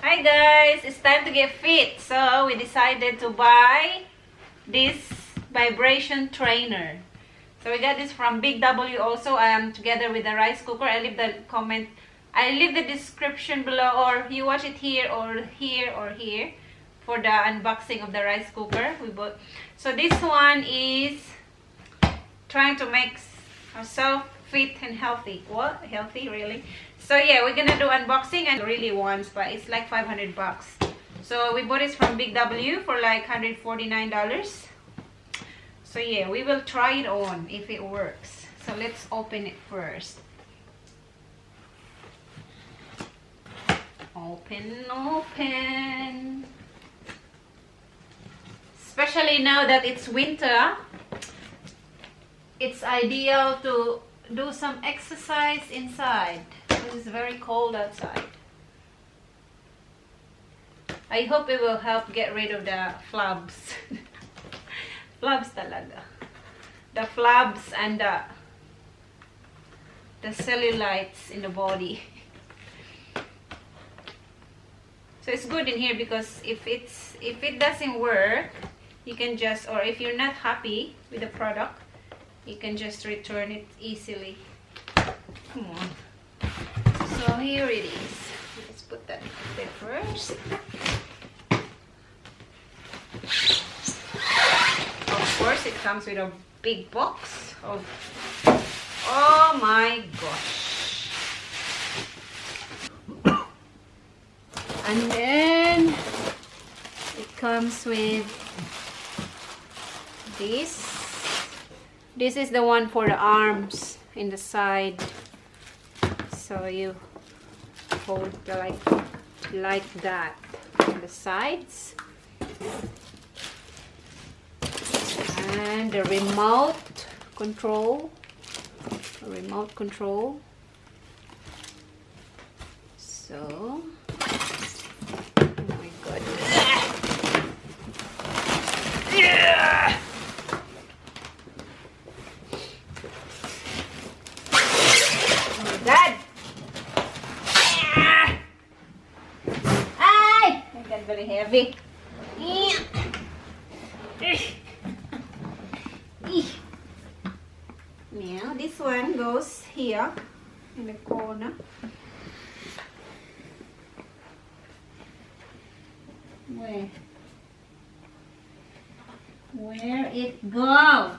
Hi guys, it's time to get fit. So we decided to buy this vibration trainer. So we got this from Big W also. I am together with the rice cooker. I leave the description below, or you watch it here or here or here for the unboxing of the rice cooker we bought. So this one is trying to make ourselves fit and healthy. What? Healthy, really? So yeah, we're gonna do unboxing and really wants, but it's like 500 bucks. So we bought it from Big W for like $149. So yeah, we will try it on if it works. So let's open it first. Open. Especially now that it's winter, it's ideal to do some exercise inside. It's very cold outside. I hope it will help get rid of the flabs. Flabs talaga. The flabs and the cellulites in the body. So it's good in here because if it doesn't work, you can just, or if you're not happy with the product, you can just return it easily. Come on. So here it is. Let's put that there first. Of course, it comes with a big box of, oh my gosh. And then it comes with this. This is the one for the arms in the side. So you hold like that on the sides. And the remote control. So, oh my god. Yeah. Oh my god. Ay! I got very heavy. Now this one goes here in the corner. Where it go?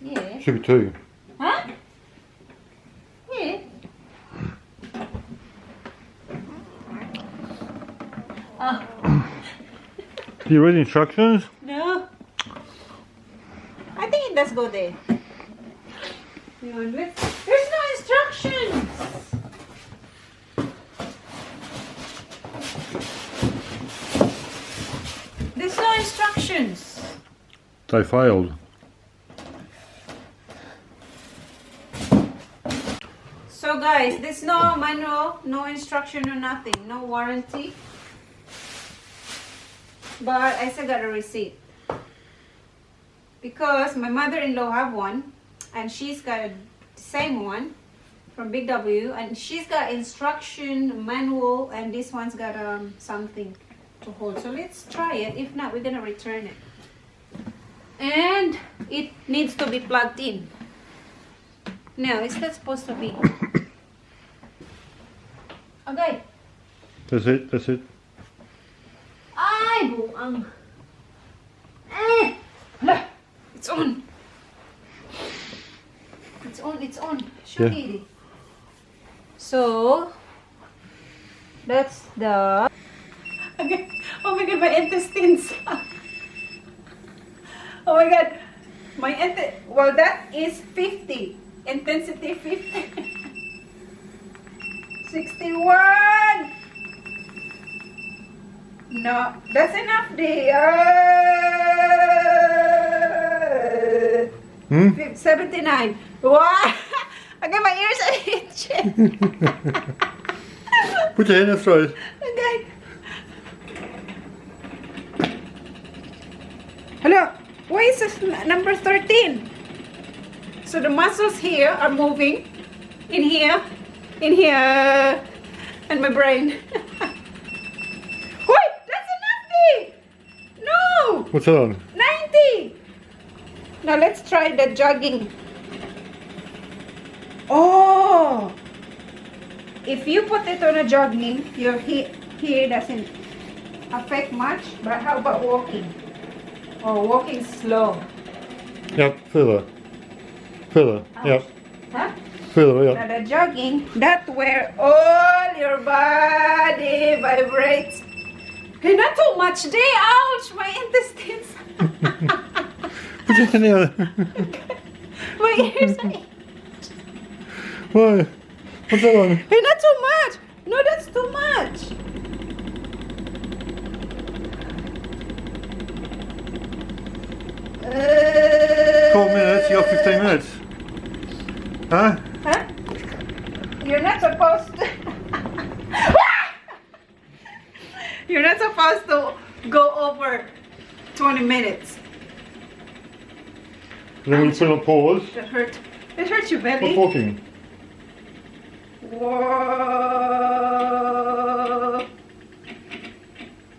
Yeah. Should be two. Huh? Yeah. Oh. Do you read the instructions? No. I think it does go there. There's no instructions. There's no instructions. They failed. So guys, there's no manual, no instruction, no nothing, no warranty. But I still got a receipt. Because my mother-in-law have one, and she's got the same one from Big W, and she's got instruction manual, and this one's got something to hold. So let's try it. If not, we're gonna return it. And it needs to be plugged in. No, it's not supposed to be. Okay. That's it. Ay, buang. It's on. It's on. Show me. So, that's the... Okay. Oh my god, my intestines. Oh my god. Well, that is 50. Intensity 50. 61. No, that's enough, dear. 79. Wow. Okay, my ears are itching. Put your hand in throat. Okay. Hello. Why is this number 13? So the muscles here are moving. In here, and my brain. Wait, that's enough, Dee! No! What's that on? 90! Now let's try the jogging. Oh! If you put it on a jogging, your here doesn't affect much, but how about walking? Or walking slow? Yep, further. Further, yep. Huh? Further, yep. Now the jogging, that's where all your body vibrates. Okay, not too much, Day. Ouch, my intestines. Put your hand out. My ears. Why? What's that on? Hey, not too much. No, that's too much. 12 minutes, you got 15 minutes. Huh? Huh? You're not supposed to. You're not supposed to go over 20 minutes. And then we put on pause. That hurt. It hurts your Stop belly. talking. Whoa.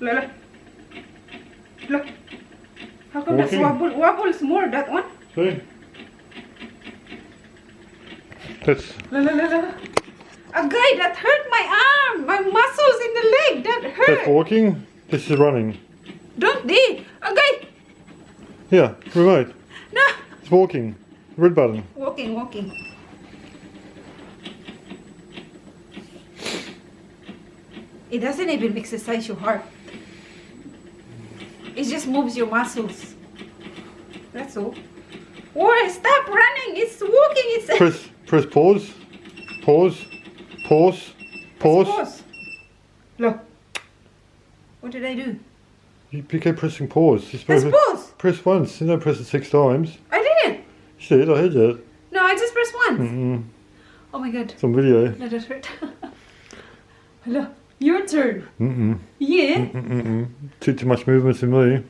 Look. Look. How come that's Walking? wobbles more, that one? See? That's Look. A guy that hurt my arm, my muscles in the leg, that hurt. walking. This is running. Don't they? A guy. Yeah, remote. No. It's walking. Red button. Walking. It doesn't even exercise your heart. It just moves your muscles. That's all. Or stop running. It's walking. It's Press pause. Pause. Pause. Look. What did I do? You keep pressing pause. Just Let's pause. Press once. You don't press it 6 times. I didn't. You did, I heard that. No, I just pressed once. Mm-mm. Oh my god. It's on video. No, that hurt. Hello. Your turn. Mm-mm. Yeah. Mm-mm. Too much movement in me.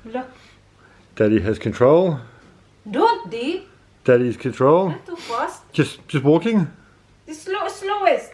Look. Daddy has control. Don't, Dee. Daddy's control. Not too fast. Just walking. The slowest.